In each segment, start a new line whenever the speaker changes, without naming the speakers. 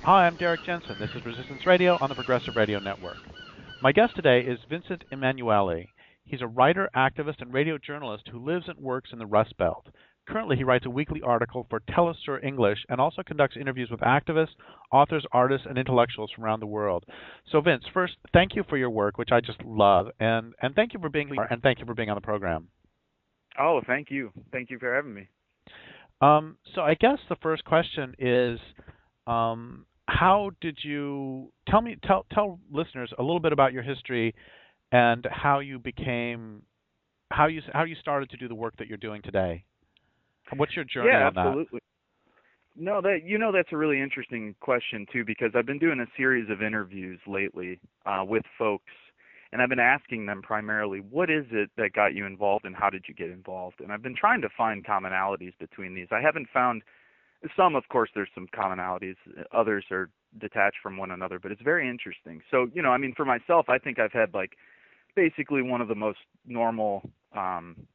Hi, I'm Derrick Jensen. This is Resistance Radio on the Progressive Radio Network. My guest today is Vincent Emanuele. He's a writer, activist, and radio journalist who lives and works in the Rust Belt. Currently, he writes a weekly article for TeleSUR English and also conducts interviews with activists, authors, artists, and intellectuals from around the world. So, Vince, first, thank you for your work, which I just love, and thank you for being on the program.
Oh, thank you. Thank you for having me.
So, I guess the first question is, how did you tell listeners a little bit about your history and how you started to do the work that you're doing today? What's your journey
Yeah,
on that?
absolutely. No, that's a really interesting question too, because I've been doing a series of interviews lately with folks, and I've been asking them primarily, what is it that got you involved and how did you get involved? And I've been trying to find commonalities between these. I haven't found some, of course, there's some commonalities. Others are detached from one another, but it's very interesting. So, I mean, for myself, I think I've had basically one of the most normal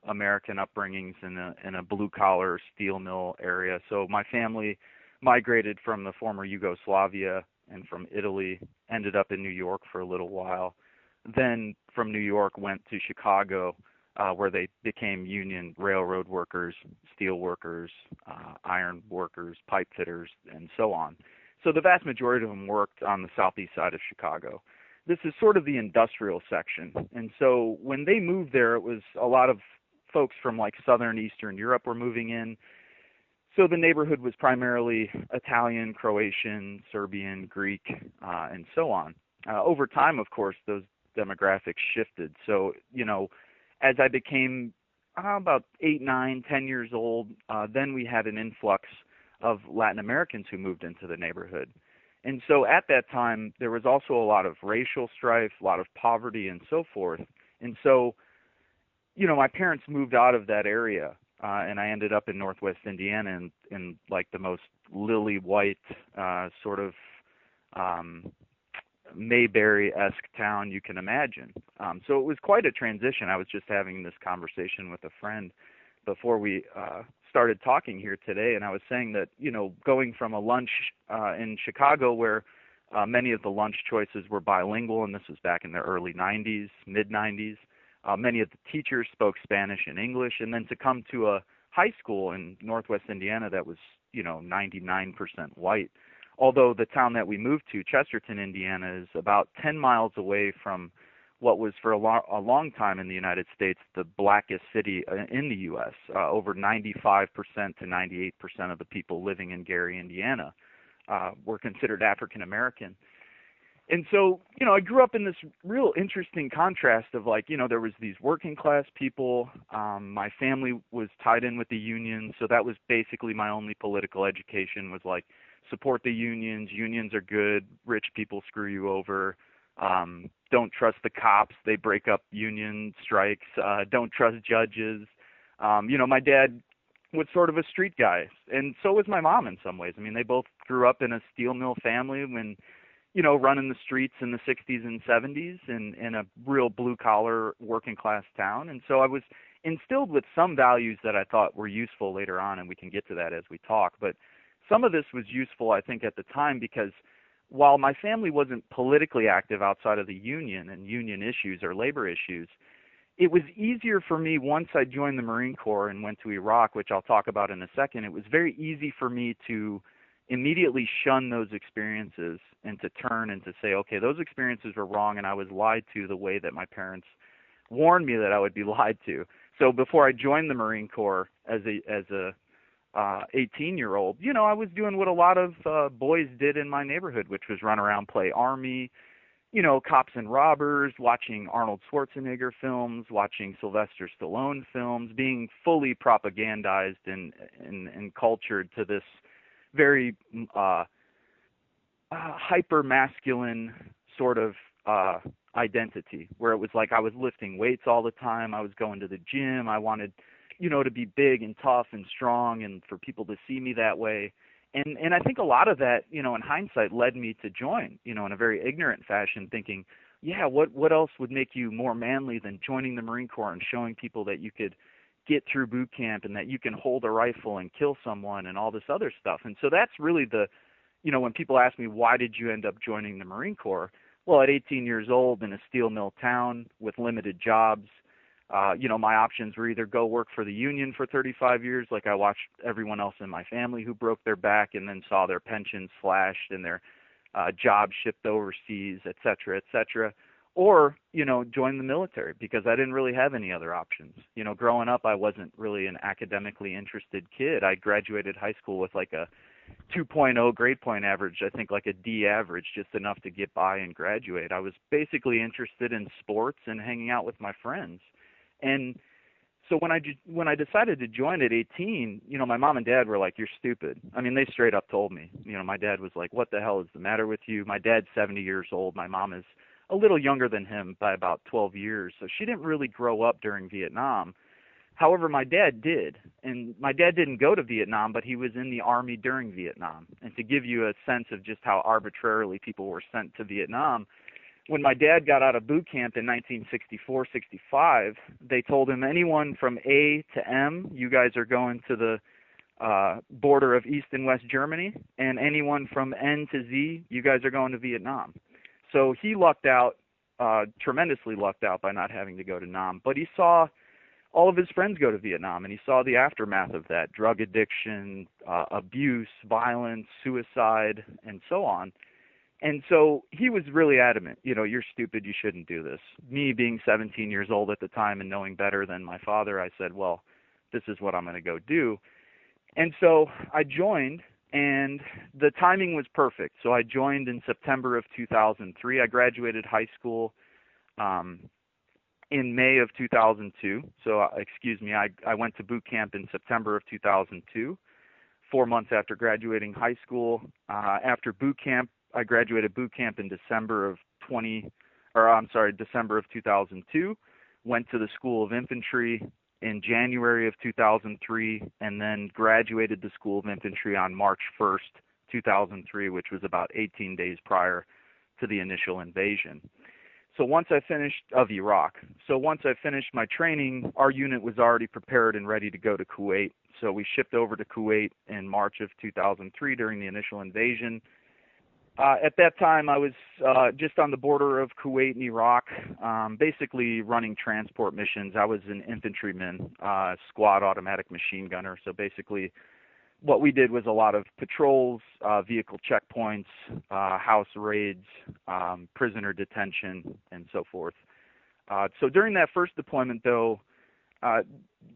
American upbringings in a blue collar steel mill area. So my family migrated from the former Yugoslavia and from Italy, ended up in New York for a little while. Then from New York went to Chicago, where they became union railroad workers, steel workers, iron workers, pipe fitters, and so on. So the vast majority of them worked on the southeast side of Chicago. This is sort of the industrial section. And so when they moved there, it was a lot of folks from southern Eastern Europe were moving in. So the neighborhood was primarily Italian, Croatian, Serbian, Greek, and so on. Over time, of course, those demographics shifted. So, as I became about 8, 9, 10 years old, then we had an influx of Latin Americans who moved into the neighborhood. And so at that time, there was also a lot of racial strife, a lot of poverty, and so forth. And so, my parents moved out of that area, and I ended up in Northwest Indiana in the most lily white sort of Mayberry-esque town you can imagine. So it was quite a transition. I was just having this conversation with a friend before we started talking here today, and I was saying that, going from a lunch in Chicago where many of the lunch choices were bilingual, and this was back in the early 90s, mid-90s, many of the teachers spoke Spanish and English, and then to come to a high school in Northwest Indiana that was, 99% white. Although the town that we moved to, Chesterton, Indiana, is about 10 miles away from what was for a long time in the United States the blackest city in the U.S. Over 95% to 98% of the people living in Gary, Indiana, were considered African American. And so, I grew up in this real interesting contrast of there was these working class people. My family was tied in with the union, so that was basically my only political education was support the unions. Unions are good. Rich people screw you over. Don't trust the cops. They break up union strikes. Don't trust judges. My dad was sort of a street guy, and so was my mom in some ways. I mean, they both grew up in a steel mill family when, running the streets in the 60s and 70s in a real blue-collar working-class town. And so I was instilled with some values that I thought were useful later on, and we can get to that as we talk. But some of this was useful, I think, at the time because while my family wasn't politically active outside of the union and union issues or labor issues, it was easier for me once I joined the Marine Corps and went to Iraq, which I'll talk about in a second. It was very easy for me to immediately shun those experiences and to turn and to say, okay, those experiences were wrong and I was lied to the way that my parents warned me that I would be lied to. So before I joined the Marine Corps as a 18-year-old, I was doing what a lot of boys did in my neighborhood, which was run around, play Army, cops and robbers, watching Arnold Schwarzenegger films, watching Sylvester Stallone films, being fully propagandized and cultured to this very hyper-masculine sort of identity, where it was I was lifting weights all the time, I was going to the gym, I wanted to be big and tough and strong and for people to see me that way. And I think a lot of that, in hindsight led me to join, in a very ignorant fashion thinking, yeah, what else would make you more manly than joining the Marine Corps and showing people that you could get through boot camp and that you can hold a rifle and kill someone and all this other stuff. And so that's really the when people ask me, why did you end up joining the Marine Corps? Well, at 18 years old in a steel mill town with limited jobs, my options were either go work for the Union for 35 years, like I watched everyone else in my family who broke their back and then saw their pensions slashed and their jobs shipped overseas, et cetera, or, join the military because I didn't really have any other options. Growing up, I wasn't really an academically interested kid. I graduated high school with like a 2.0 grade point average, I think like a D average, just enough to get by and graduate. I was basically interested in sports and hanging out with my friends. And so when I decided to join at 18, my mom and dad were like, "You're stupid." I mean, they straight up told me. My dad was like, "What the hell is the matter with you?" My dad's 70 years old. My mom is a little younger than him by about 12 years. So she didn't really grow up during Vietnam. However, my dad did. And my dad didn't go to Vietnam, but he was in the Army during Vietnam. And to give you a sense of just how arbitrarily people were sent to Vietnam, when my dad got out of boot camp in 1964-65, they told him, anyone from A to M, you guys are going to the border of East and West Germany, and anyone from N to Z, you guys are going to Vietnam. So he lucked out, tremendously lucked out by not having to go to Nam. But he saw all of his friends go to Vietnam, and he saw the aftermath of that, drug addiction, abuse, violence, suicide, and so on. And so he was really adamant, you're stupid, you shouldn't do this. Me being 17 years old at the time and knowing better than my father, I said, well, this is what I'm going to go do. And so I joined, and the timing was perfect. So I joined in September of 2003. I graduated high school in May of 2002. So, I went to boot camp in September of 2002, 4 months after graduating high school. After boot camp, I graduated boot camp in December of 2002, went to the School of Infantry in January of 2003, and then graduated the School of Infantry on March 1st, 2003, which was about 18 days prior to the initial invasion. So once I finished my training, our unit was already prepared and ready to go to Kuwait. So we shipped over to Kuwait in March of 2003 during the initial invasion. At that time, I was just on the border of Kuwait and Iraq, basically running transport missions. I was an infantryman, squad automatic machine gunner. So basically, what we did was a lot of patrols, vehicle checkpoints, house raids, prisoner detention, and so forth. So during that first deployment, though,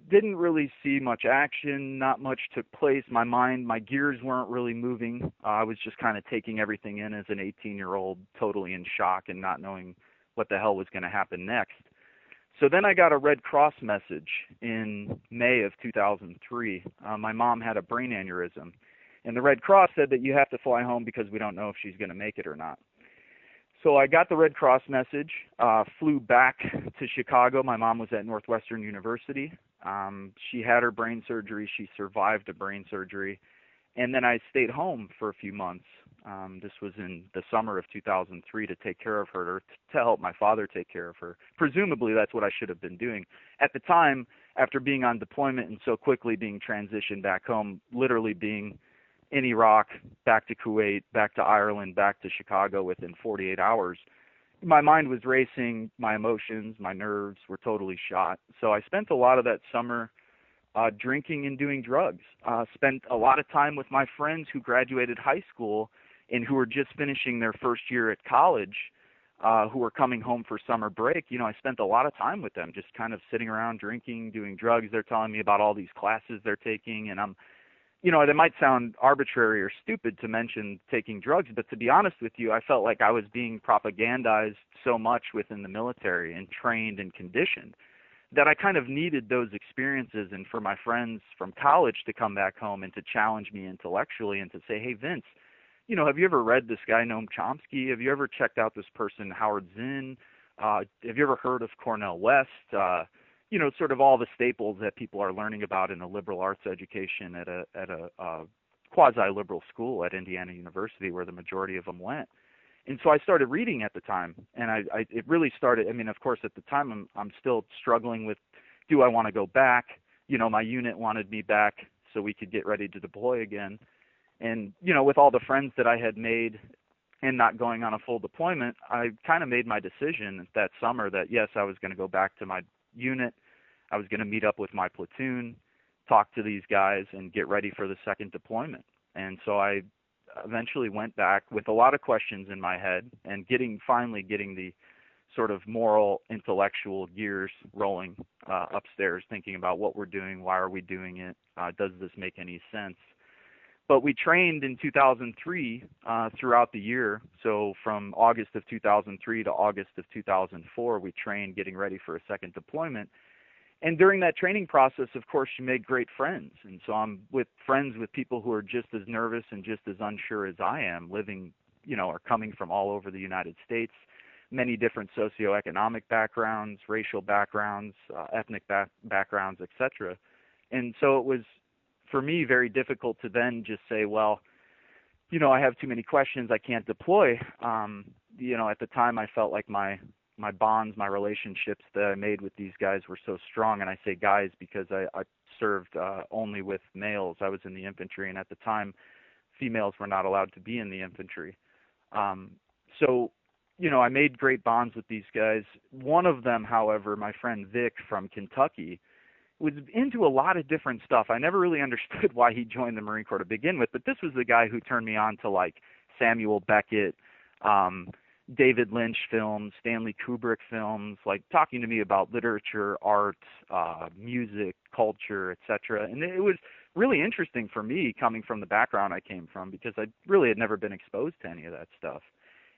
didn't really see much action, not much took place. My gears weren't really moving. I was just kind of taking everything in as an 18-year-old, totally in shock and not knowing what the hell was going to happen next. So then I got a Red Cross message in May of 2003. My mom had a brain aneurysm, and the Red Cross said that you have to fly home because we don't know if she's going to make it or not. So I got the Red Cross message, flew back to Chicago. My mom was at Northwestern University. She had her brain surgery. She survived a brain surgery. And then I stayed home for a few months. This was in the summer of 2003 to take care of her, or to help my father take care of her. Presumably, that's what I should have been doing. At the time, after being on deployment and so quickly being transitioned back home, literally being in Iraq, back to Kuwait, back to Ireland, back to Chicago within 48 hours, my mind was racing, my emotions, my nerves were totally shot. So I spent a lot of that summer drinking and doing drugs. Spent a lot of time with my friends who graduated high school and who were just finishing their first year at college, who were coming home for summer break. I spent a lot of time with them, just kind of sitting around drinking, doing drugs. They're telling me about all these classes they're taking, and I'm it might sound arbitrary or stupid to mention taking drugs, but to be honest with you, I felt like I was being propagandized so much within the military and trained and conditioned that I kind of needed those experiences, and for my friends from college to come back home and to challenge me intellectually and to say, hey, Vince, have you ever read this guy Noam Chomsky? Have you ever checked out this person, Howard Zinn? Have you ever heard of Cornel West? Sort of all the staples that people are learning about in a liberal arts education at a quasi-liberal school at Indiana University, where the majority of them went. And so I started reading at the time, and it really started. I mean, of course, at the time I'm still struggling with, do I want to go back? My unit wanted me back so we could get ready to deploy again. And, with all the friends that I had made and not going on a full deployment, I kind of made my decision that summer that, yes, I was going to go back to my unit. I was going to meet up with my platoon, talk to these guys, and get ready for the second deployment. And so I eventually went back with a lot of questions in my head and finally getting the sort of moral, intellectual gears rolling upstairs, thinking about what we're doing, why are we doing it, does this make any sense? But we trained in 2003 throughout the year. So from August of 2003 to August of 2004, we trained getting ready for a second deployment. And during that training process, of course, you make great friends. And so I'm friends with people who are just as nervous and just as unsure as I am, living, or coming from all over the United States, many different socioeconomic backgrounds, racial backgrounds, ethnic backgrounds, etc. And so it was, for me, very difficult to then just say, well, I have too many questions, I can't deploy. At the time, I felt like my bonds, my relationships that I made with these guys were so strong. And I say guys because I served only with males. I was in the infantry, and at the time, females were not allowed to be in the infantry. So I made great bonds with these guys. One of them, however, my friend Vic from Kentucky, was into a lot of different stuff. I never really understood why he joined the Marine Corps to begin with, but this was the guy who turned me on to like Samuel Beckett, David Lynch films, Stanley Kubrick films, like talking to me about literature, art, music, culture, etc. And it was really interesting for me coming from the background I came from, because I really had never been exposed to any of that stuff.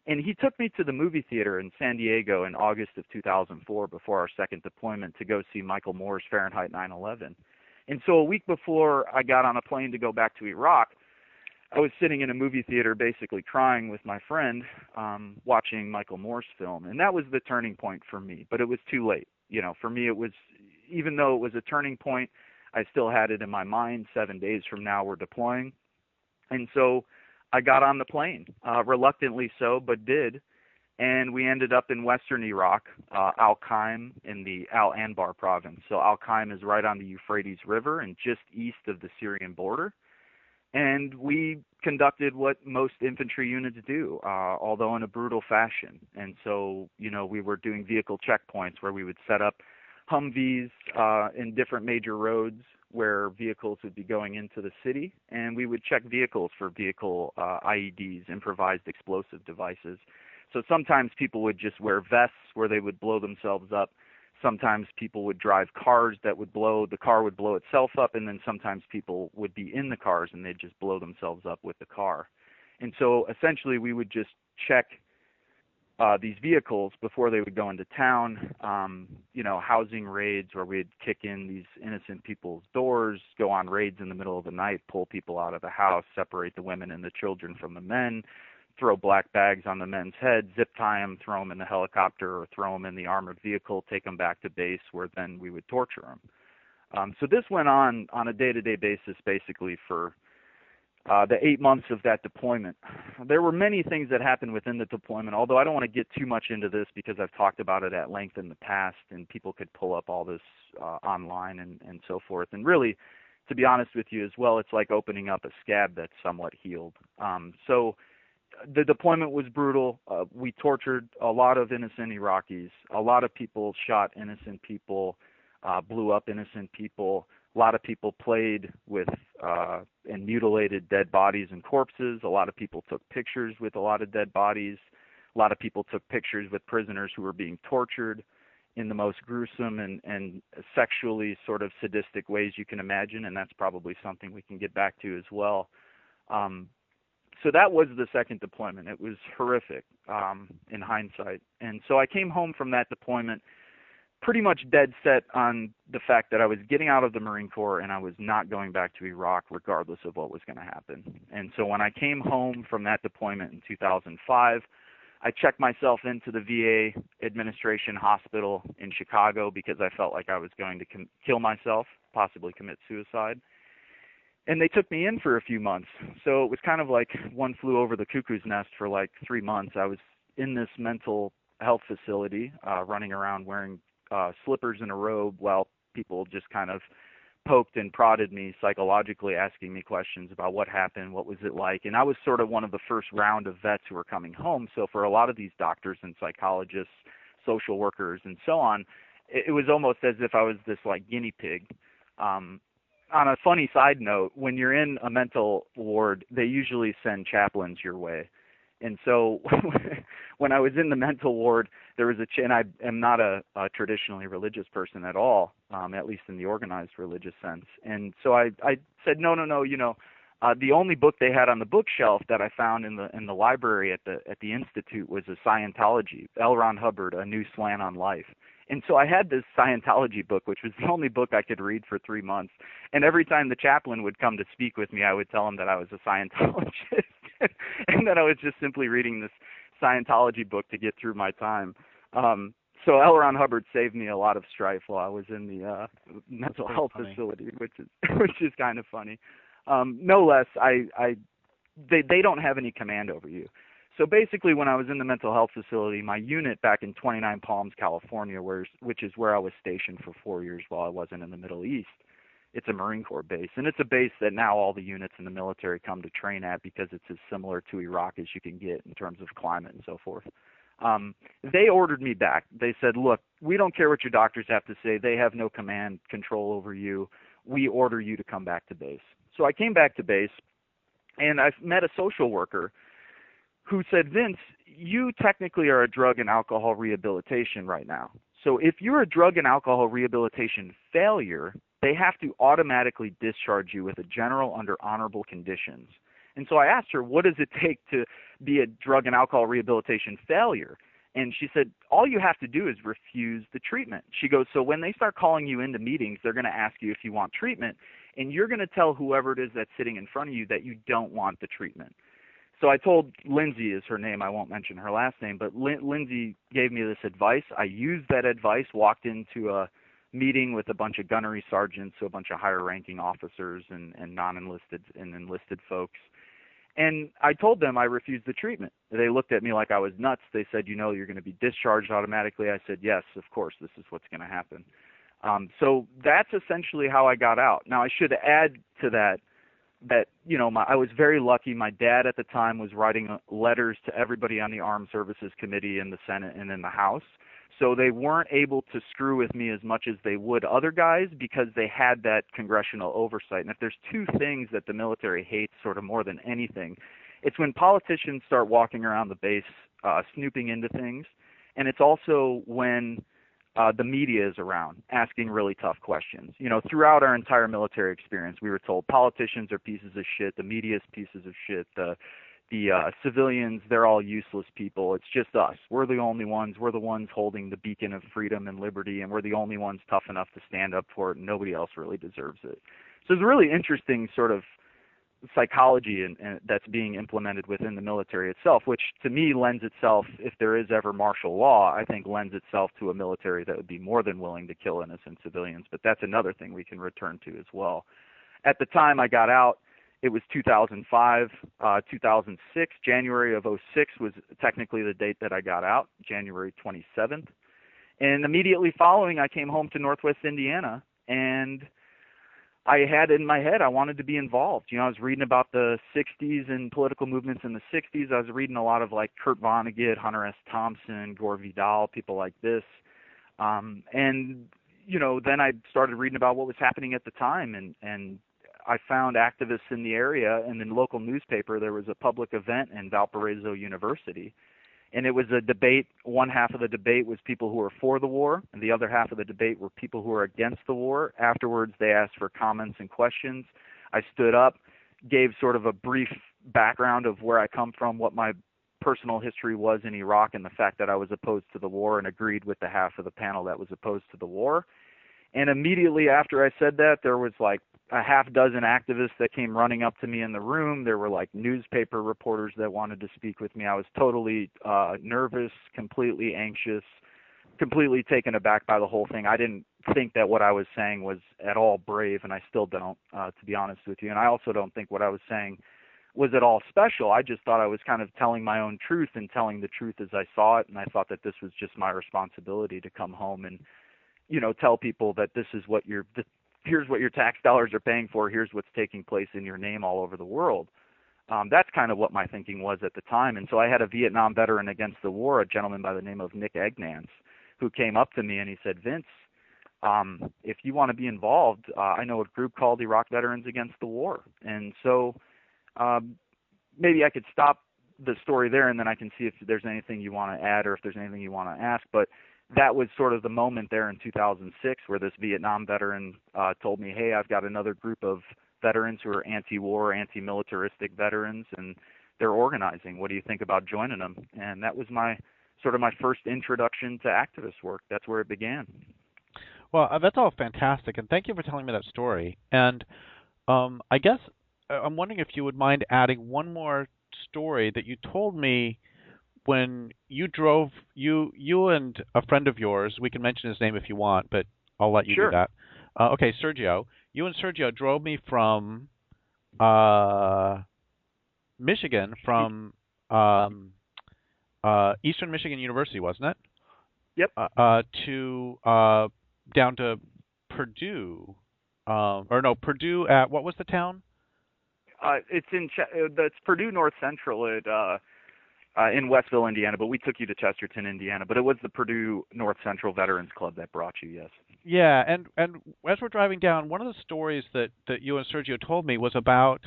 And he took me to the movie theater in San Diego in August of 2004 before our second deployment to go see Michael Moore's Fahrenheit 9/11. And so a week before I got on a plane to go back to Iraq, I was sitting in a movie theater basically crying with my friend, watching Michael Moore's film. And that was the turning point for me, but it was too late. For me, it was, even though it was a turning point, I still had it in my mind, 7 days from now we're deploying. And so I got on the plane, reluctantly so, but did. And we ended up in western Iraq, Al-Qaim in the Al-Anbar province. So Al-Qaim is right on the Euphrates River and just east of the Syrian border. And we conducted what most infantry units do, although in a brutal fashion. And so, we were doing vehicle checkpoints where we would set up Humvees in different major roads where vehicles would be going into the city, and we would check vehicles for vehicle IEDs, improvised explosive devices. So sometimes people would just wear vests where they would blow themselves up. Sometimes people would drive cars that would the car would blow itself up, and then sometimes people would be in the cars and they'd just blow themselves up with the car. And so essentially we would just check these vehicles before they would go into town, housing raids where we'd kick in these innocent people's doors, go on raids in the middle of the night, pull people out of the house, separate the women and the children from the men, throw black bags on the men's heads, zip tie them, throw them in the helicopter or throw them in the armored vehicle, take them back to base where then we would torture them. So this went on a day-to-day basis basically for the 8 months of that deployment. There were many things that happened within the deployment, although I don't want to get too much into this because I've talked about it at length in the past, and people could pull up all this online and so forth. And really, to be honest with you as well, it's like opening up a scab that's somewhat healed. So the deployment was brutal. We tortured a lot of innocent Iraqis. A lot of people shot innocent people, blew up innocent people. A lot of people played with and mutilated dead bodies and corpses. A lot of people took pictures with a lot of dead bodies. A lot of people took pictures with prisoners who were being tortured in the most gruesome and sexually sort of sadistic ways you can imagine, and that's probably something we can get back to as well. So that was the second deployment. It was horrific in hindsight. And so I came home from that deployment pretty much dead set on the fact that I was getting out of the Marine Corps and I was not going back to Iraq regardless of what was going to happen. And so when I came home from that deployment in 2005, I checked myself into the VA administration hospital in Chicago because I felt like I was going to kill myself, possibly commit suicide. And they took me in for a few months. So it was kind of like one flew over the cuckoo's nest for like 3 months. I was in this mental health facility, running around wearing slippers and a robe while people just kind of poked and prodded me psychologically, asking me questions about what happened, what was it like. And I was sort of one of the first round of vets who were coming home. So for a lot of these doctors and psychologists, social workers, and so on, it was almost as if I was this like guinea pig. On a funny side note, when you're in a mental ward, they usually send chaplains your way. And so when I was in the mental ward, there was and I am not a traditionally religious person at all, at least in the organized religious sense. And so I said, no, the only book they had on the bookshelf that I found in the library at the Institute was a Scientology, L. Ron Hubbard, A New Slant on Life. And so I had this Scientology book, which was the only book I could read for 3 months. And every time the chaplain would come to speak with me, I would tell him that I was a Scientologist and that I was just simply reading this Scientology book to get through my time. So L. Ron Hubbard saved me a lot of strife while I was in the mental health facility, which is kind of funny. No less, they don't have any command over you. So basically, when I was in the mental health facility, my unit back in 29 Palms, California, which is where I was stationed for 4 years while I wasn't in the Middle East, it's a Marine Corps base. And it's a base that now all the units in the military come to train at because it's as similar to Iraq as you can get in terms of climate and so forth. They ordered me back. They said, look, we don't care what your doctors have to say. They have no command control over you. We order you to come back to base. So I came back to base, and I met a social worker who said, Vince, you technically are a drug and alcohol rehabilitation right now. So if you're a drug and alcohol rehabilitation failure, they have to automatically discharge you with a general under honorable conditions. And so I asked her, what does it take to be a drug and alcohol rehabilitation failure? And she said, all you have to do is refuse the treatment. She goes, so when they start calling you into meetings, they're going to ask you if you want treatment, and you're going to tell whoever it is that's sitting in front of you that you don't want the treatment. So I told Lindsay is her name. I won't mention her last name, but Lindsay gave me this advice. I used that advice, walked into a meeting with a bunch of gunnery sergeants, so a bunch of higher-ranking officers and non-enlisted and enlisted folks. And I told them I refused the treatment. They looked at me like I was nuts. They said, you're going to be discharged automatically. I said, yes, of course, this is what's going to happen. So that's essentially how I got out. Now, I should add to that I was very lucky. My dad at the time was writing letters to everybody on the Armed Services Committee in the Senate and in the House. So they weren't able to screw with me as much as they would other guys because they had that congressional oversight. And if there's two things that the military hates sort of more than anything, it's when politicians start walking around the base snooping into things. And it's also when the media is around asking really tough questions. Throughout our entire military experience, we were told politicians are pieces of shit, the media is pieces of shit, the civilians, they're all useless people. It's just us. We're the only ones. We're the ones holding the beacon of freedom and liberty, and we're the only ones tough enough to stand up for it, and nobody else really deserves it. So it's a really interesting sort of psychology and that's being implemented within the military itself, which to me lends itself, if there is ever martial law, I think lends itself to a military that would be more than willing to kill innocent civilians. But that's another thing we can return to as well. At the time I got out, it was 2005, 2006, January of 06 was technically the date that I got out, January 27th. And immediately following, I came home to Northwest Indiana, and I had in my head I wanted to be involved. I was reading about the 60s and political movements in the 60s. I was reading a lot of like Kurt Vonnegut, Hunter S. Thompson, Gore Vidal, people like this. And, then I started reading about what was happening at the time, and I found activists in the area, and in the local newspaper there was a public event in Valparaiso University. And it was a debate. One half of the debate was people who were for the war, and the other half of the debate were people who were against the war. Afterwards, they asked for comments and questions. I stood up, gave sort of a brief background of where I come from, what my personal history was in Iraq, and the fact that I was opposed to the war, and agreed with the half of the panel that was opposed to the war. And immediately after I said that, there was like a half dozen activists that came running up to me in the room. There were like newspaper reporters that wanted to speak with me. I was totally nervous, completely anxious, completely taken aback by the whole thing. I didn't think that what I was saying was at all brave, and I still don't, to be honest with you. And I also don't think what I was saying was at all special. I just thought I was kind of telling my own truth and telling the truth as I saw it, and I thought that this was just my responsibility to come home and tell people that this is what here's what your tax dollars are paying for, here's what's taking place in your name all over the world. That's kind of what my thinking was at the time. And so I had a Vietnam veteran against the war, a gentleman by the name of Nick Egnance, who came up to me and he said, Vince, if you want to be involved, I know a group called Iraq Veterans Against the War. And so maybe I could stop the story there, and then I can see if there's anything you want to add or if there's anything you want to ask. But that was sort of the moment there in 2006 where this Vietnam veteran told me, hey, I've got another group of veterans who are anti-war, anti-militaristic veterans, and they're organizing. What do you think about joining them? And that was my first introduction to activist work. That's where it began.
Well, that's all fantastic, and thank you for telling me that story. And I guess I'm wondering if you would mind adding one more story that you told me when you drove, you and a friend of yours, we can mention his name if you want, but I'll let you
Sure.
do that. Okay, Sergio. You and Sergio drove me from Michigan, from Eastern Michigan University, wasn't it?
Yep.
To down to Purdue, Purdue at, what was the town?
That's Purdue North Central in Westville, Indiana, but we took you to Chesterton, Indiana. But it was the Purdue North Central Veterans Club that brought you, yes.
Yeah, and as we're driving down, one of the stories that you and Sergio told me was about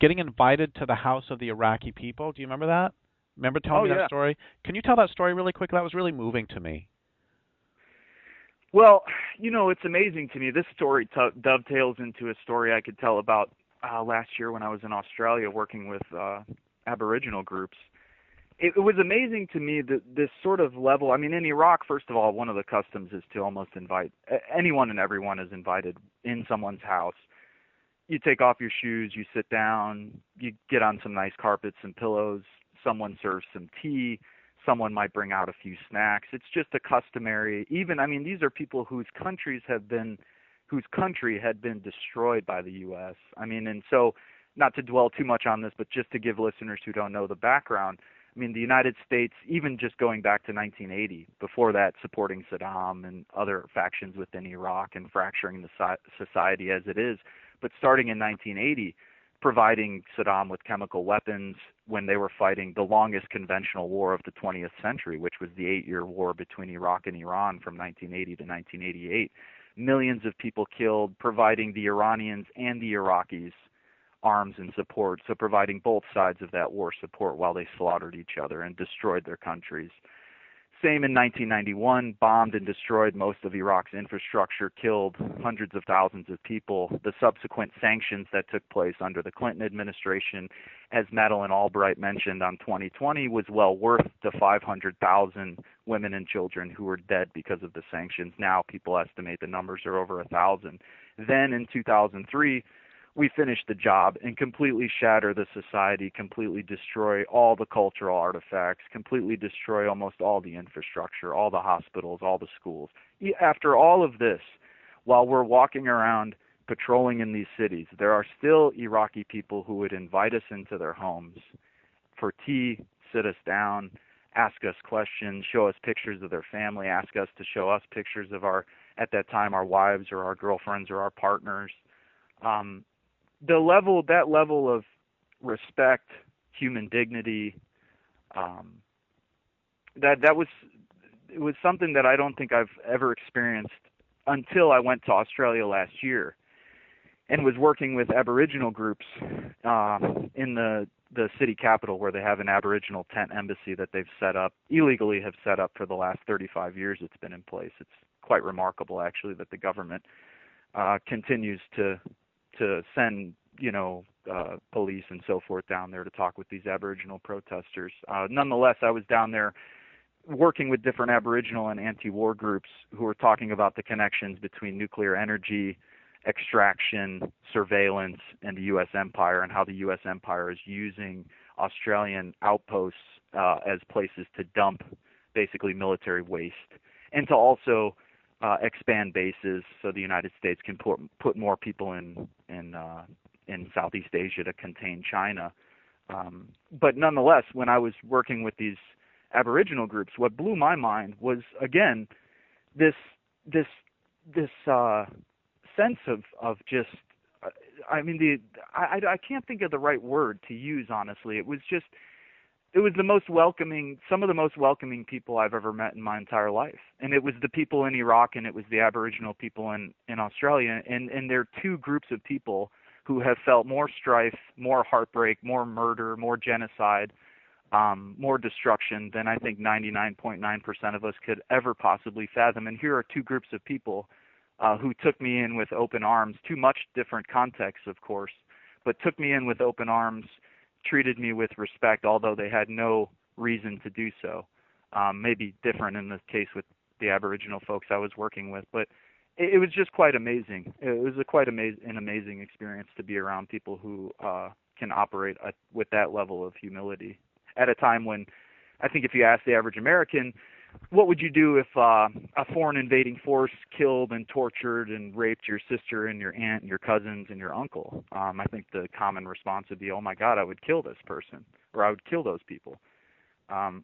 getting invited to the house of the Iraqi people. Do you remember that? Remember telling me that story? Can you tell that story really quick? That was really moving to me.
Well, it's amazing to me. This story dovetails into a story I could tell about last year when I was in Australia working with Aboriginal groups. It was amazing to me that this sort of level, I mean, in Iraq, first of all, one of the customs is to almost invite, anyone and everyone is invited in someone's house. You take off your shoes, you sit down, you get on some nice carpets and pillows, someone serves some tea, someone might bring out a few snacks. It's just a customary, these are people whose country had been destroyed by the U.S. And so, not to dwell too much on this, but just to give listeners who don't know the background, the United States, even just going back to 1980, before that supporting Saddam and other factions within Iraq and fracturing the society as it is, but starting in 1980, providing Saddam with chemical weapons when they were fighting the longest conventional war of the 20th century, which was the 8-year war between Iraq and Iran from 1980 to 1988. Millions of people killed, providing the Iranians and the Iraqis arms and support, so providing both sides of that war support while they slaughtered each other and destroyed their countries. Same in 1991, bombed and destroyed most of Iraq's infrastructure, killed hundreds of thousands of people. The subsequent sanctions that took place under the Clinton administration, as Madeleine Albright mentioned on 2020, was well worth the 500,000 women and children who were dead because of the sanctions. Now people estimate the numbers are over 1,000. Then in 2003, we finish the job and completely shatter the society, completely destroy all the cultural artifacts, completely destroy almost all the infrastructure, all the hospitals, all the schools. After all of this, while we're walking around patrolling in these cities, there are still Iraqi people who would invite us into their homes for tea, sit us down, ask us questions, show us pictures of their family, ask us to show us pictures of at that time, our wives or our girlfriends or our partners. That level of respect, human dignity, it was something that I don't think I've ever experienced until I went to Australia last year and was working with Aboriginal groups in the city capital, where they have an Aboriginal tent embassy that they've illegally set up for the last 35 years. It's been in place. It's quite remarkable, actually, that the government continues to send, police and so forth down there to talk with these Aboriginal protesters. Nonetheless, I was down there working with different Aboriginal and anti-war groups who were talking about the connections between nuclear energy, extraction, surveillance, and the U.S. empire, and how the U.S. empire is using Australian outposts as places to dump basically military waste, and to also expand bases so the United States can put more people in Southeast Asia to contain China. But nonetheless, when I was working with these Aboriginal groups, what blew my mind was, again, this sense of just, I mean, I can't think of the right word to use, honestly. It was the most welcoming, some of the most welcoming people I've ever met in my entire life. And it was the people in Iraq, and it was the Aboriginal people in Australia. And they're two groups of people who have felt more strife, more heartbreak, more murder, more genocide, more destruction than I think 99.9% of us could ever possibly fathom. And here are two groups of people who took me in with open arms, two much different contexts, of course, but took me in with open arms, treated me with respect, although they had no reason to do so. Maybe different in the case with the Aboriginal folks I was working with, but it was just quite amazing. It was an amazing experience to be around people who can operate with that level of humility at a time when, I think if you ask the average American, what would you do if a foreign invading force killed and tortured and raped your sister and your aunt and your cousins and your uncle? I think the common response would be, oh my God, I would kill this person, or I would kill those people. And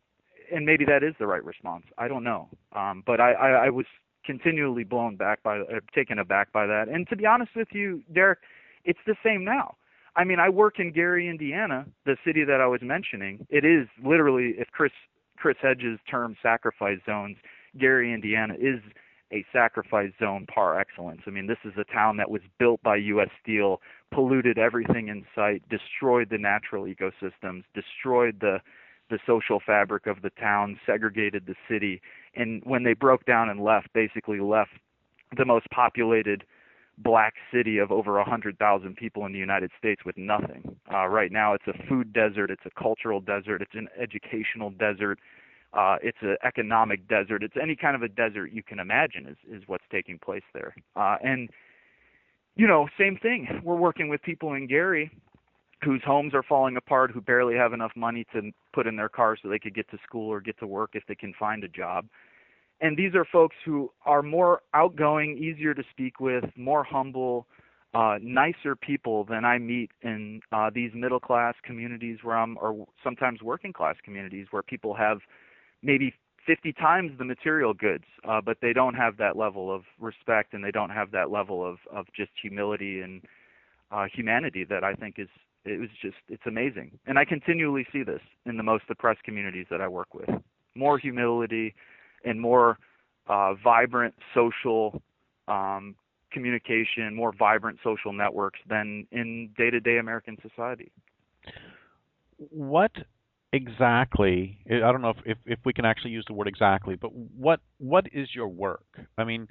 maybe that is the right response. I don't know. But I was continually taken aback by that. And to be honest with you, Derrick, it's the same now. I mean, I work in Gary, Indiana, the city that I was mentioning. It is literally, if Chris Hedges' term sacrifice zones, Gary, Indiana is a sacrifice zone par excellence. I mean, this is a town that was built by U.S. Steel, polluted everything in sight, destroyed the natural ecosystems, destroyed the social fabric of the town, segregated the city, and when they broke down and basically left the most populated black city of over 100,000 people in the United States with nothing. Right now it's a food desert, it's a cultural desert, it's an educational desert, it's an economic desert, it's any kind of a desert you can imagine is what's taking place there. And, you know, same thing. We're working with people in Gary whose homes are falling apart, who barely have enough money to put in their cars so they could get to school or get to work if they can find a job. And these are folks who are more outgoing, easier to speak with, more humble, nicer people than I meet in these middle-class communities or sometimes working-class communities where people have maybe 50 times the material goods, but they don't have that level of respect and they don't have that level of just humility and humanity that I think it's amazing. And I continually see this in the most oppressed communities that I work with. More humility and more vibrant social communication, more vibrant social networks than in day-to-day American society.
What exactly, I don't know if we can actually use the word exactly, but what is your work? I mean,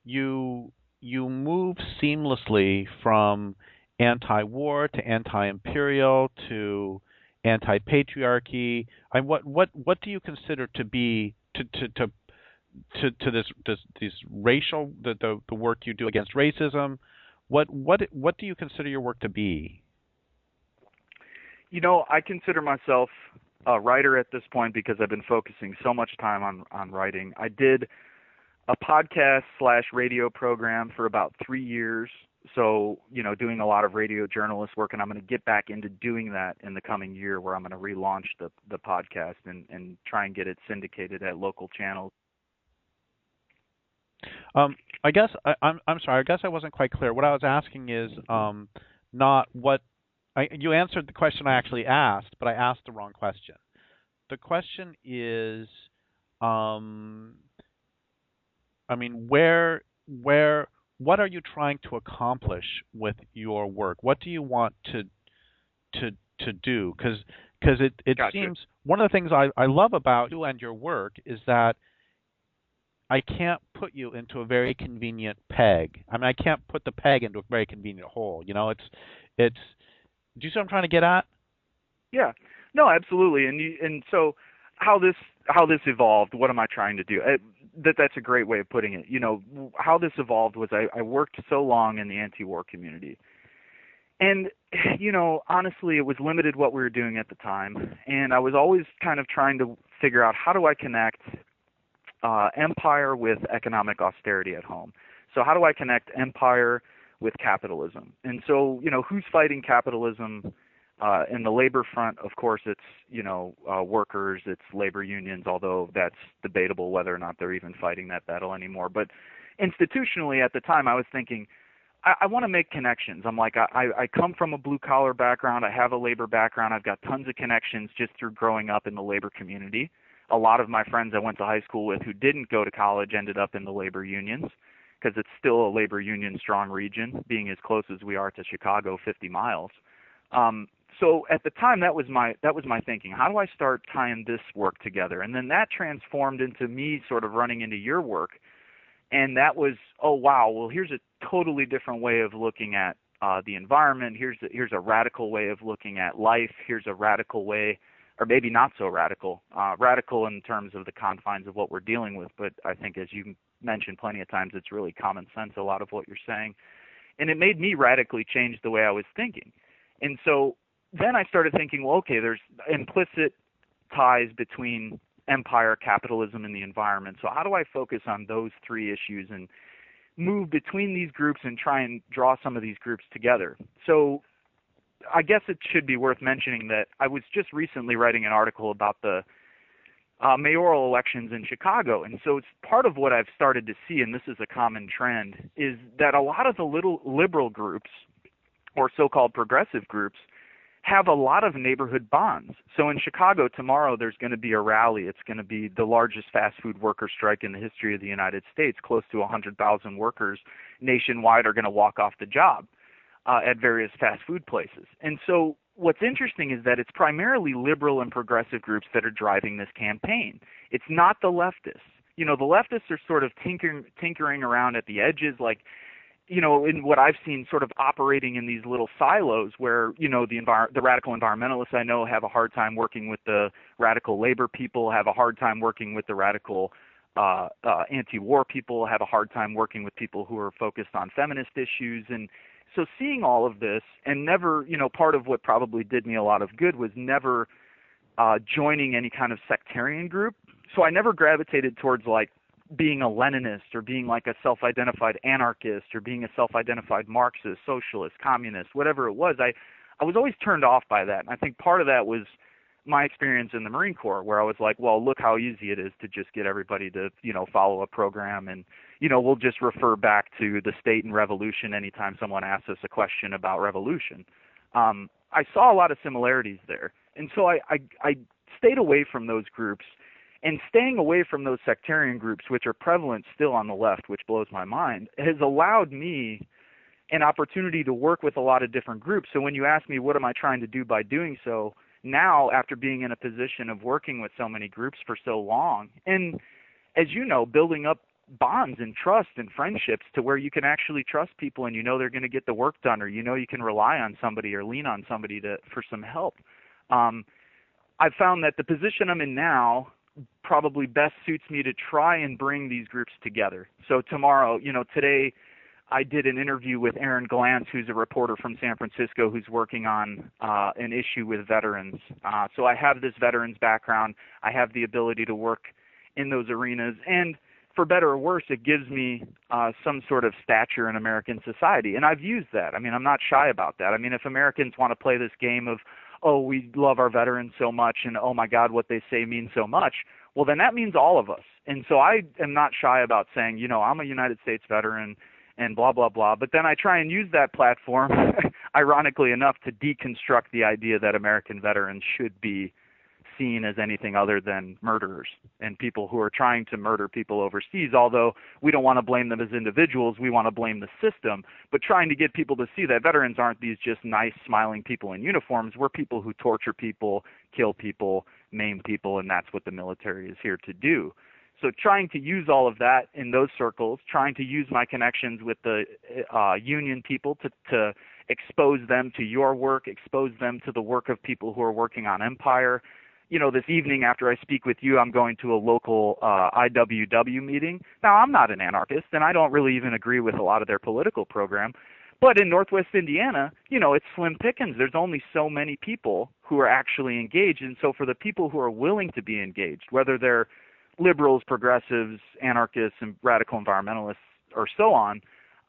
you move seamlessly from anti-war to anti-imperial to anti-patriarchy. What do you consider to be to this racial the work you do against racism? What do you consider your work to be?
You know, I consider myself a writer at this point because I've been focusing so much time on writing. I did a podcast/radio program for about 3 years. So, you know, doing a lot of radio journalist work, and I'm going to get back into doing that in the coming year where I'm going to relaunch the podcast and try and get it syndicated at local channels.
I guess I'm sorry. I guess I wasn't quite clear. What I was asking is not what you answered the question I actually asked, but I asked the wrong question. The question is, I mean, what are you trying to accomplish with your work? What do you want to do? Because it
Gotcha.
seems one of the things I love about you and your work is that I can't put you into a very convenient peg. I mean, I can't put the peg into a very convenient hole. You know, it's. Do you see what I'm trying to get at?
Yeah. No, absolutely. And so how this evolved. What am I trying to do? That's a great way of putting it. You know, how this evolved was I worked so long in the anti-war community. And, you know, honestly, it was limited what we were doing at the time. And I was always kind of trying to figure out how do I connect empire with economic austerity at home. So how do I connect empire with capitalism? And so, you know, who's fighting capitalism in the labor front? Of course, it's, you know, workers, it's labor unions, although that's debatable whether or not they're even fighting that battle anymore. But institutionally at the time, I was thinking, I want to make connections. I'm like, I come from a blue collar background. I have a labor background. I've got tons of connections just through growing up in the labor community. A lot of my friends I went to high school with who didn't go to college ended up in the labor unions because it's still a labor union strong region, being as close as we are to Chicago, 50 miles. So at the time, that was my thinking. How do I start tying this work together? And then that transformed into me sort of running into your work. And that was, oh, wow, well, here's a totally different way of looking at the environment. Here's a radical way of looking at life. Here's a radical way, or maybe not so radical, radical in terms of the confines of what we're dealing with. But I think, as you mentioned plenty of times, it's really common sense, a lot of what you're saying. And it made me radically change the way I was thinking. And so then I started thinking, well, okay, there's implicit ties between empire, capitalism, and the environment. So how do I focus on those three issues and move between these groups and try and draw some of these groups together? So I guess it should be worth mentioning that I was just recently writing an article about the mayoral elections in Chicago. And so it's part of what I've started to see, and this is a common trend, is that a lot of the little liberal groups or so-called progressive groups have a lot of neighborhood bonds. So in Chicago tomorrow, there's going to be a rally. It's going to be the largest fast food worker strike in the history of the United States. Close to 100,000 workers nationwide are going to walk off the job at various fast food places. And so what's interesting is that it's primarily liberal and progressive groups that are driving this campaign. It's not the leftists. You know, the leftists are sort of tinkering around at the edges, like, you know, in what I've seen, sort of operating in these little silos where, you know, the radical environmentalists I know have a hard time working with the radical labor people, have a hard time working with the radical anti-war people, have a hard time working with people who are focused on feminist issues. And so seeing all of this, and never, you know, part of what probably did me a lot of good was never joining any kind of sectarian group. So I never gravitated towards, like, being a Leninist or being like a self-identified anarchist or being a self-identified Marxist, socialist, communist, whatever it was. I was always turned off by that. And I think part of that was my experience in the Marine Corps, where I was like, well, look how easy it is to just get everybody to, you know, follow a program, and, you know, we'll just refer back to the state and revolution anytime someone asks us a question about revolution. I saw a lot of similarities there. And so I stayed away from those groups. And staying away from those sectarian groups, which are prevalent still on the left, which blows my mind, has allowed me an opportunity to work with a lot of different groups. So when you ask me what am I trying to do by doing so, now after being in a position of working with so many groups for so long, and as you know, building up bonds and trust and friendships to where you can actually trust people and you know they're going to get the work done, or you know you can rely on somebody or lean on somebody for some help. I've found that the position I'm in now probably best suits me to try and bring these groups together. So tomorrow, you know, today I did an interview with Aaron Glantz, who's a reporter from San Francisco who's working on an issue with veterans. So I have this veterans background. I have the ability to work in those arenas. And for better or worse, it gives me some sort of stature in American society. And I've used that. I mean, I'm not shy about that. I mean, if Americans want to play this game of, oh, we love our veterans so much, and oh my God, what they say means so much, well, then that means all of us. And so I am not shy about saying, you know, I'm a United States veteran and blah, blah, blah. But then I try and use that platform, ironically enough, to deconstruct the idea that American veterans should be seen as anything other than murderers and people who are trying to murder people overseas, although we don't want to blame them as individuals. We want to blame the system, but trying to get people to see that veterans aren't these just nice, smiling people in uniforms. We're people who torture people, kill people, maim people, and that's what the military is here to do. So trying to use all of that in those circles, trying to use my connections with the union people to expose them to your work, expose them to the work of people who are working on empire. You know, this evening after I speak with you, I'm going to a local IWW meeting. Now, I'm not an anarchist, and I don't really even agree with a lot of their political program. But in Northwest Indiana, you know, it's slim pickings. There's only so many people who are actually engaged. And so for the people who are willing to be engaged, whether they're liberals, progressives, anarchists, and radical environmentalists, or so on,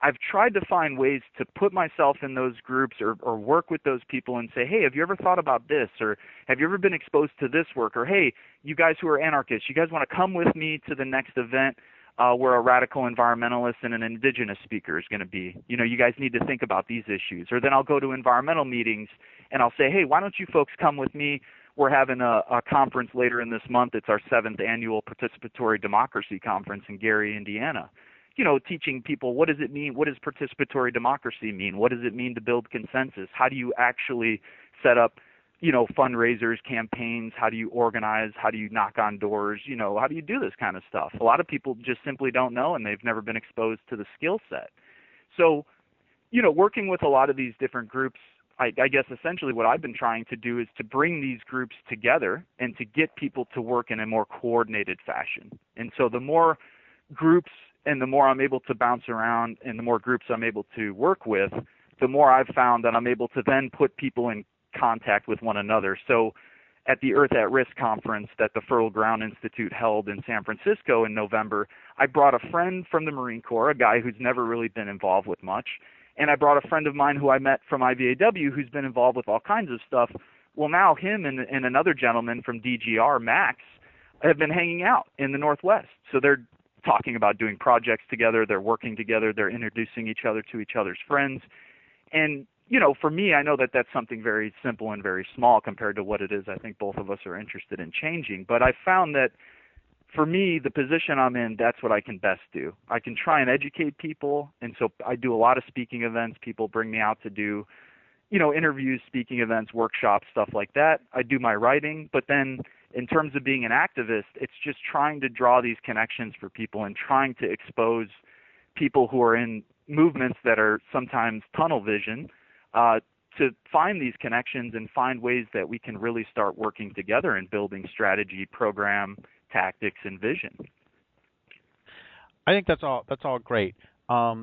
I've tried to find ways to put myself in those groups or work with those people and say, hey, have you ever thought about this? Or have you ever been exposed to this work? Or, hey, you guys who are anarchists, you guys want to come with me to the next event where a radical environmentalist and an indigenous speaker is going to be. You know, you guys need to think about these issues. Or then I'll go to environmental meetings and I'll say, hey, why don't you folks come with me? We're having a conference later in this month. It's our 7th annual Participatory Democracy Conference in Gary, Indiana. You know, teaching people, what does it mean? What does participatory democracy mean? What does it mean to build consensus? How do you actually set up, you know, fundraisers, campaigns? How do you organize? How do you knock on doors? You know, how do you do this kind of stuff? A lot of people just simply don't know, and they've never been exposed to the skill set. So, you know, working with a lot of these different groups, I guess essentially what I've been trying to do is to bring these groups together and to get people to work in a more coordinated fashion. And so the more groups and the more I'm able to bounce around and the more groups I'm able to work with, the more I've found that I'm able to then put people in contact with one another. So at the Earth at Risk conference that the Fertile Ground Institute held in San Francisco in November, I brought a friend from the Marine Corps, a guy who's never really been involved with much, and I brought a friend of mine who I met from IVAW who's been involved with all kinds of stuff. Well, now him and another gentleman from DGR, Max, have been hanging out in the Northwest. So they're talking about doing projects together, they're working together, they're introducing each other to each other's friends. And, you know, for me, I know that that's something very simple and very small compared to what it is I think both of us are interested in changing. But I found that for me, the position I'm in, that's what I can best do. I can try and educate people, and so I do a lot of speaking events. People bring me out to do, you know, interviews, speaking events, workshops, stuff like that. I do my writing, but then in terms of being an activist, it's just trying to draw these connections for people and trying to expose people who are in movements that are sometimes tunnel vision to find these connections and find ways that we can really start working together and building strategy, program, tactics, and vision.
I think that's all great. I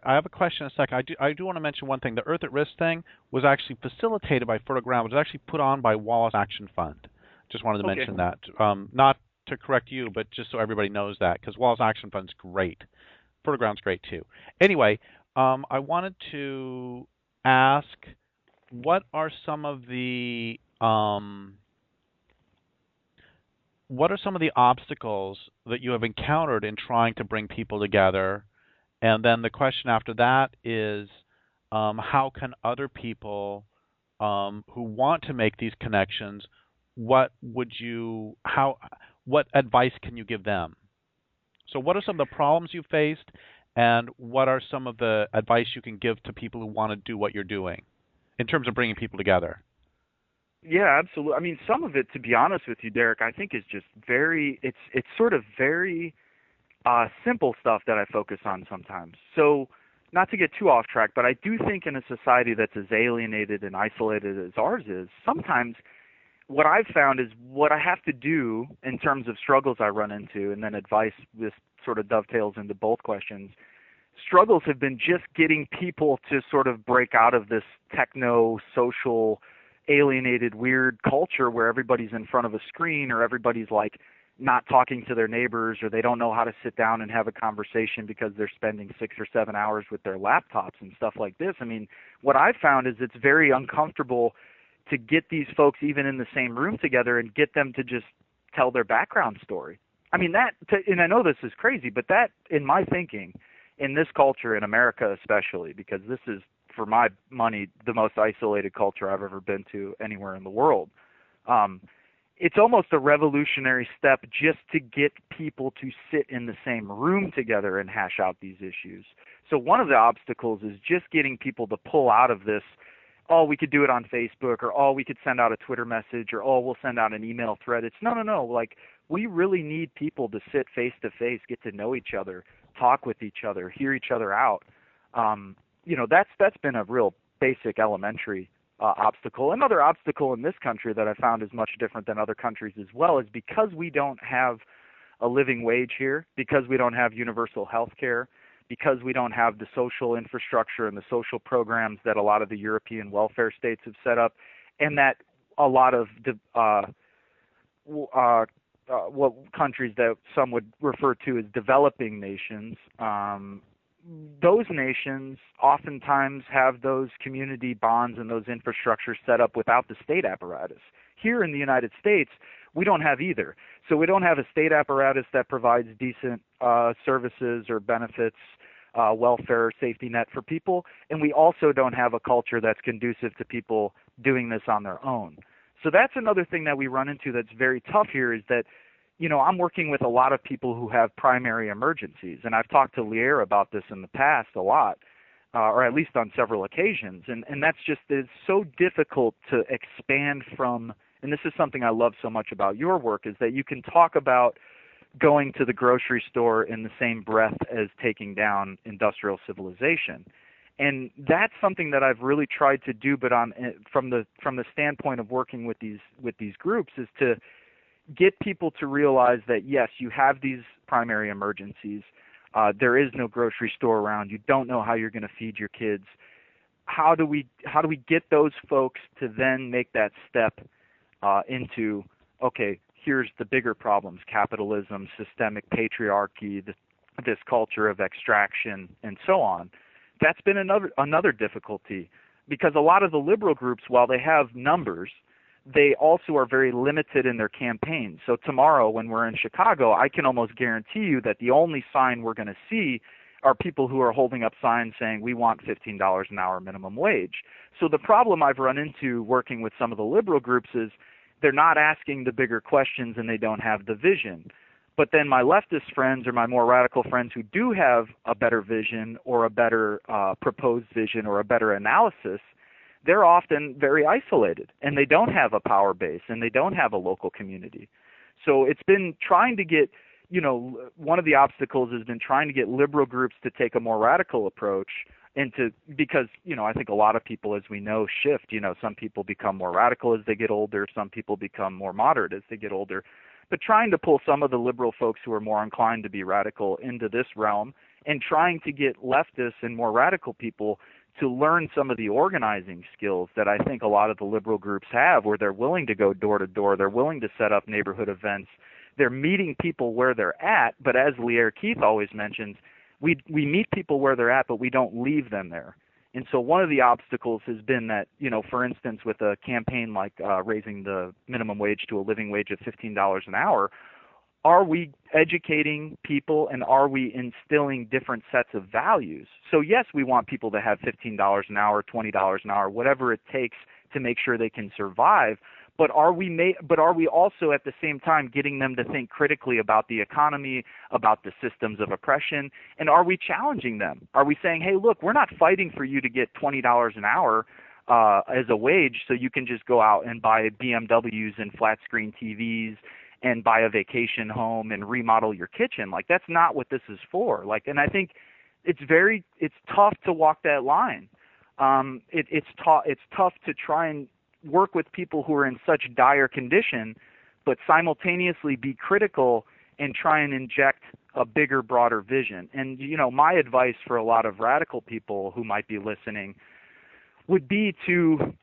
have a question in a second. I do want to mention one thing. The Earth at Risk thing was actually facilitated by Fertile Ground. It was actually put on by Wallace Action Fund. Just wanted to mention that. Not to correct you, but just so everybody knows that, because Wallace Action Fund's great. Fertile Ground's great too. Anyway, I wanted to ask, what are some of the obstacles that you have encountered in trying to bring people together? And then the question after that is, how can other people who want to make these connections, what advice can you give them? So what are some of the problems you faced, and what are some of the advice you can give to people who want to do what you're doing in terms of bringing people together?
Yeah, absolutely. I mean, some of it, to be honest with you, Derrick, I think is just it's sort of very simple stuff that I focus on sometimes. So not to get too off track, but I do think in a society that's as alienated and isolated as ours is, sometimes what I've found is what I have to do in terms of struggles I run into, and then advice, this sort of dovetails into both questions. Struggles have been just getting people to sort of break out of this techno-social, alienated, weird culture where everybody's in front of a screen, or everybody's like not talking to their neighbors, or they don't know how to sit down and have a conversation because they're spending 6 or 7 hours with their laptops and stuff like this. I mean, what I've found is it's very uncomfortable to get these folks even in the same room together and get them to just tell their background story. I mean, and I know this is crazy, but that, in my thinking, in this culture, in America especially, because this is, for my money, the most isolated culture I've ever been to anywhere in the world, it's almost a revolutionary step just to get people to sit in the same room together and hash out these issues. So one of the obstacles is just getting people to pull out of this, oh, we could do it on Facebook, or oh, we could send out a Twitter message, or oh, we'll send out an email thread. It's no. Like, we really need people to sit face to face, get to know each other, talk with each other, hear each other out. That's been a real basic elementary obstacle. Another obstacle in this country that I found is much different than other countries as well is because we don't have a living wage here, because we don't have universal health care, because we don't have the social infrastructure and the social programs that a lot of the European welfare states have set up, and that a lot of countries that some would refer to as developing nations, those nations oftentimes have those community bonds and those infrastructures set up without the state apparatus. Here in the United States, we don't have either. So we don't have a state apparatus that provides decent services or benefits, welfare, safety net for people, and we also don't have a culture that's conducive to people doing this on their own. So that's another thing that we run into that's very tough here is that, I'm working with a lot of people who have primary emergencies, and I've talked to Lear about this in the past a lot, or at least on several occasions, and that's just, it's so difficult to expand from, and this is something I love so much about your work, is that you can talk about going to the grocery store in the same breath as taking down industrial civilization. And that's something that I've really tried to do, but from the standpoint of working with these groups, is to get people to realize that yes, you have these primary emergencies. There is no grocery store around. You don't know how you're going to feed your kids. How do we get those folks to then make that step into, okay, here's the bigger problems: capitalism, systemic patriarchy, this culture of extraction, and so on. That's been another difficulty, because a lot of the liberal groups, while they have numbers, they also are very limited in their campaigns. So tomorrow when we're in Chicago, I can almost guarantee you that the only sign we're going to see are people who are holding up signs saying we want $15 an hour minimum wage. So the problem I've run into working with some of the liberal groups is they're not asking the bigger questions and they don't have the vision. But then my leftist friends or my more radical friends who do have a better vision or a better proposed vision or a better analysis, they're often very isolated and they don't have a power base and they don't have a local community. So it's been trying to get, one of the obstacles has been trying to get liberal groups to take a more radical approach because, I think a lot of people, as we know, shift. Some people become more radical as they get older. Some people become more moderate as they get older. But trying to pull some of the liberal folks who are more inclined to be radical into this realm and trying to get leftists and more radical people to learn some of the organizing skills that I think a lot of the liberal groups have, where they're willing to go door to door, they're willing to set up neighborhood events, they're meeting people where they're at, but as Lear Keith always mentions, we meet people where they're at, but we don't leave them there. And so one of the obstacles has been that, for instance, with a campaign like raising the minimum wage to a living wage of $15 an hour, are we educating people and are we instilling different sets of values? So yes, we want people to have $15 an hour, $20 an hour, whatever it takes to make sure they can survive. But are we also at the same time getting them to think critically about the economy, about the systems of oppression, and are we challenging them? Are we saying, hey, look, we're not fighting for you to get $20 an hour as a wage so you can just go out and buy BMWs and flat screen TVs and buy a vacation home and remodel your kitchen? Like, that's not what this is for. And I think it's tough to walk that line. It's tough to try and work with people who are in such dire condition, but simultaneously be critical and try and inject a bigger, broader vision. And, my advice for a lot of radical people who might be listening would be to,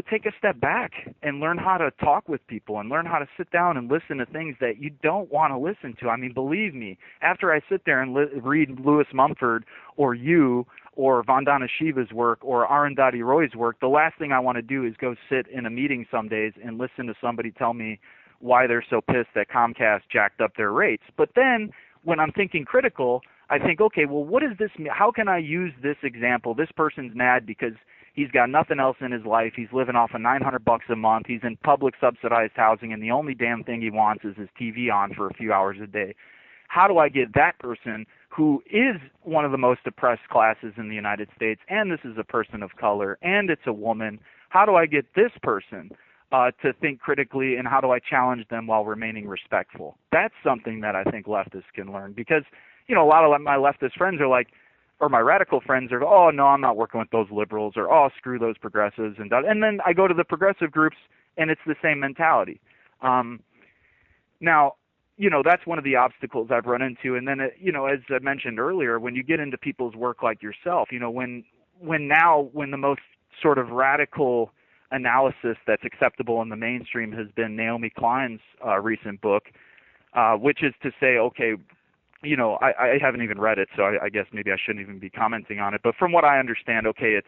take a step back and learn how to talk with people and learn how to sit down and listen to things that you don't want to listen to. I mean, believe me, after I sit there and read Lewis Mumford or you or Vandana Shiva's work or Arundhati Roy's work, the last thing I want to do is go sit in a meeting some days and listen to somebody tell me why they're so pissed that Comcast jacked up their rates. But then when I'm thinking critical, I think, okay, well, what does this mean? How can I use this example? This person's mad because he's got nothing else in his life. He's living off of $900 a month. He's in public subsidized housing, and the only damn thing he wants is his TV on for a few hours a day. How do I get that person, who is one of the most oppressed classes in the United States, and this is a person of color, and it's a woman, how do I get this person to think critically, and how do I challenge them while remaining respectful? That's something that I think leftists can learn, because, a lot of my leftist friends are like, or my radical friends are, oh, no, I'm not working with those liberals, or, oh, screw those progressives. And then I go to the progressive groups, and it's the same mentality. Now, that's one of the obstacles I've run into. And then, as I mentioned earlier, when you get into people's work like yourself, when the most sort of radical analysis that's acceptable in the mainstream has been Naomi Klein's recent book, which is to say, okay, I haven't even read it, so I guess maybe I shouldn't even be commenting on it. But from what I understand, okay, it's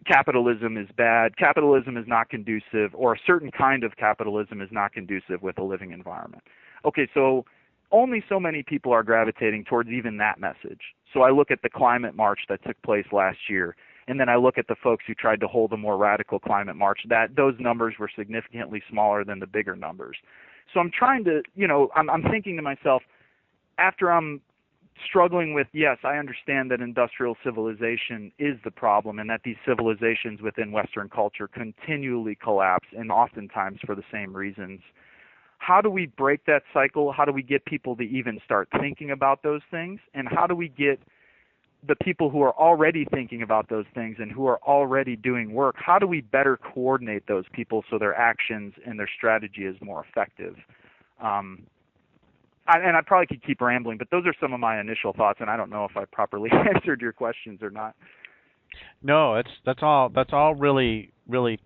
capitalism is bad, capitalism is not conducive, or a certain kind of capitalism is not conducive with a living environment. Okay, so only so many people are gravitating towards even that message. So I look at the climate march that took place last year, and then I look at the folks who tried to hold a more radical climate march, that those numbers were significantly smaller than the bigger numbers. So I'm trying to, I'm thinking to myself, after I'm struggling with, yes, I understand that industrial civilization is the problem and that these civilizations within Western culture continually collapse, and oftentimes for the same reasons. How do we break that cycle? How do we get people to even start thinking about those things? And how do we get the people who are already thinking about those things and who are already doing work, how do we better coordinate those people so their actions and their strategy is more effective? And I probably could keep rambling, but those are some of my initial thoughts, and I don't know if I properly answered your questions or not.
No, that's all really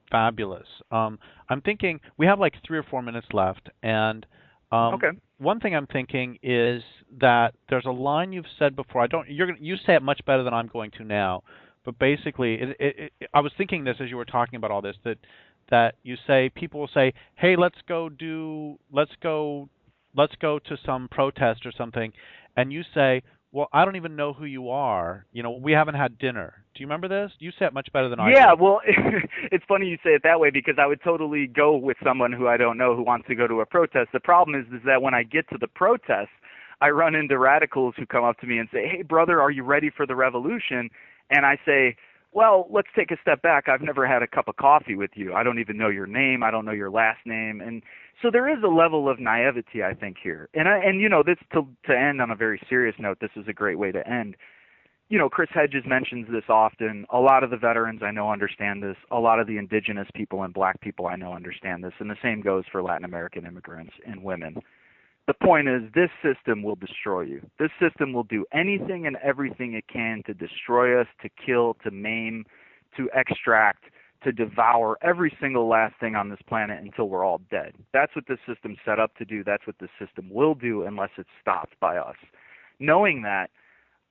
fabulous. I'm thinking we have like 3 or 4 minutes left, and
Okay.
one thing I'm thinking is that there's a line you've said before. You say it much better than I'm going to now, but basically, I was thinking this as you were talking about all this, that you say, people will say, hey, let's go to some protest or something, and you say, well, I don't even know who you are. We haven't had dinner. Do you remember this? You say it much better than I do.
Yeah, well, it's funny you say it that way, because I would totally go with someone who I don't know who wants to go to a protest. The problem is that when I get to the protest, I run into radicals who come up to me and say, hey, brother, are you ready for the revolution? And I say, well, let's take a step back. I've never had a cup of coffee with you. I don't even know your name. I don't know your last name. And so there is a level of naivety, I think, here. And this to end on a very serious note, this is a great way to end. Chris Hedges mentions this often. A lot of the veterans I know understand this. A lot of the indigenous people and black people I know understand this. And the same goes for Latin American immigrants and women. The point is, this system will destroy you. This system will do anything and everything it can to destroy us, to kill, to maim, to extract, to devour every single last thing on this planet until we're all dead. That's what this system's set up to do. That's what this system will do unless it's stopped by us. Knowing that,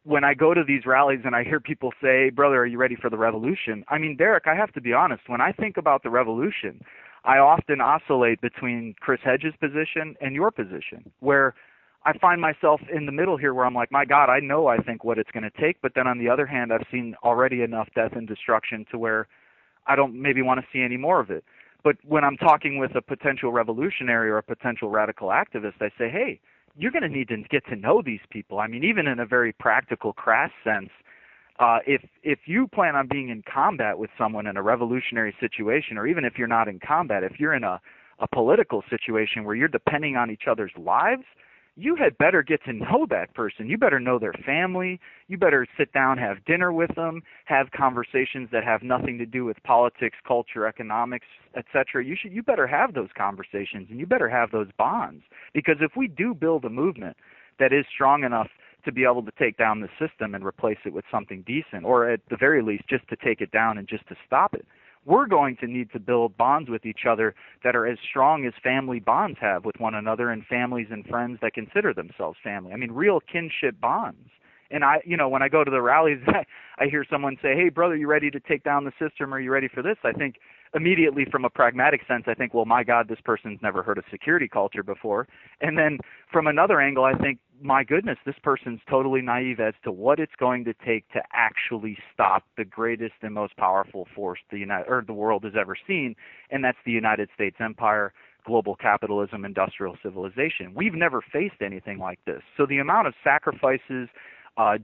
when I go to these rallies and I hear people say, brother, are you ready for the revolution? I mean, Derrick, I have to be honest. When I think about the revolution, I often oscillate between Chris Hedges' position and your position, where I find myself in the middle here where I'm like, my God, I think what it's going to take. But then on the other hand, I've seen already enough death and destruction to where I don't maybe want to see any more of it. But when I'm talking with a potential revolutionary or a potential radical activist, I say, hey, you're going to need to get to know these people. I mean, even in a very practical, crass sense, if you plan on being in combat with someone in a revolutionary situation, or even if you're not in combat, if you're in a political situation where you're depending on each other's lives, you had better get to know that person. You better know their family. You better sit down, have dinner with them, have conversations that have nothing to do with politics, culture, economics, etc. You better have those conversations, and you better have those bonds. Because if we do build a movement that is strong enough to be able to take down the system and replace it with something decent, or at the very least just to take it down and just to stop it, we're going to need to build bonds with each other that are as strong as family bonds have with one another, and families and friends that consider themselves family. I mean, real kinship bonds. And when I go to the rallies, I hear someone say, hey, brother, you ready to take down the system? Are you ready for this? I think immediately from a pragmatic sense, I think, well, my God, this person's never heard of security culture before. And then from another angle, I think, my goodness, this person's totally naive as to what it's going to take to actually stop the greatest and most powerful force the world has ever seen, and that's the United States empire, global capitalism, industrial civilization. We've never faced anything like this. So the amount of sacrifices,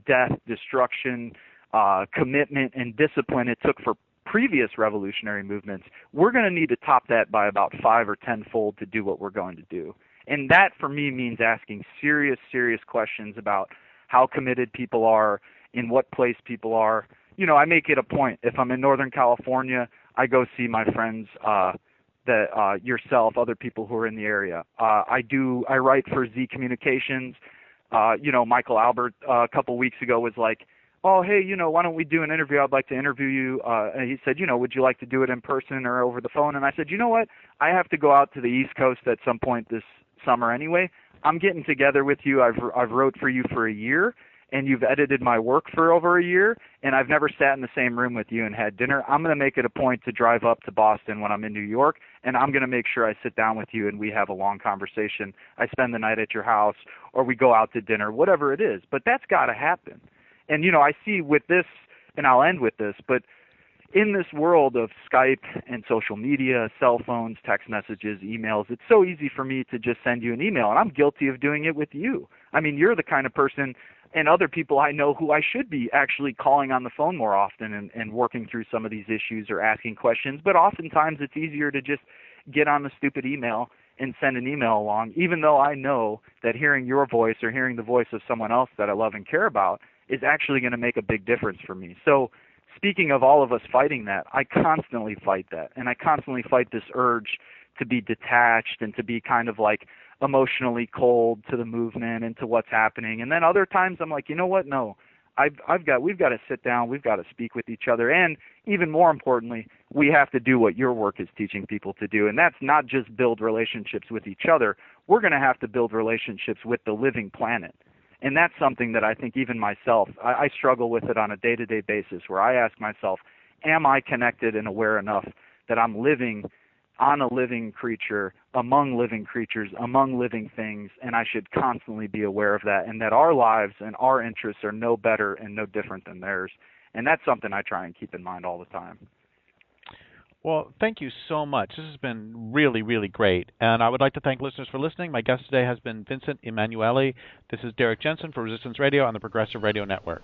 death, destruction, commitment, and discipline it took for previous revolutionary movements, we're going to need to top that by about 5 or 10-fold to do what we're going to do. And that, for me, means asking serious questions about how committed people are, in what place people are. I make it a point. If I'm in Northern California, I go see my friends, yourself, other people who are in the area. I write for Z Communications. Michael Albert a couple weeks ago was like, oh, hey, why don't we do an interview? I'd like to interview you. And he said, would you like to do it in person or over the phone? And I said, you know what? I have to go out to the East Coast at some point this summer anyway. I'm getting together with you. I've wrote for you for a year, and you've edited my work for over a year, and I've never sat in the same room with you and had dinner, I'm going to make it a point to drive up to Boston when I'm in New York, and I'm going to make sure I sit down with you and we have a long conversation. I spend the night at your house, or we go out to dinner, whatever it is. But that's got to happen. And, I see with this, and I'll end with this, but in this world of Skype and social media, cell phones, text messages, emails, it's so easy for me to just send you an email, and I'm guilty of doing it with you. I mean, you're the kind of person and other people I know who I should be actually calling on the phone more often and working through some of these issues or asking questions, but oftentimes it's easier to just get on the stupid email and send an email along, even though I know that hearing your voice or hearing the voice of someone else that I love and care about is actually going to make a big difference for me. So speaking of all of us fighting that, I constantly fight that, and I constantly fight this urge to be detached and to be kind of like emotionally cold to the movement and to what's happening. And then other times I'm like, you know what? No, we've got to sit down, we've got to speak with each other, and even more importantly, we have to do what your work is teaching people to do, and that's not just build relationships with each other. We're going to have to build relationships with the living planet. And that's something that I think even myself, I struggle with it on a day-to-day basis, where I ask myself, am I connected and aware enough that I'm living on a living creature, among living creatures, among living things, and I should constantly be aware of that, and that our lives and our interests are no better and no different than theirs. And that's something I try and keep in mind all the time.
Well, thank you so much. This has been really, really great. And I would like to thank listeners for listening. My guest today has been Vincent Emanuele. This is Derrick Jensen for Resistance Radio on the Progressive Radio Network.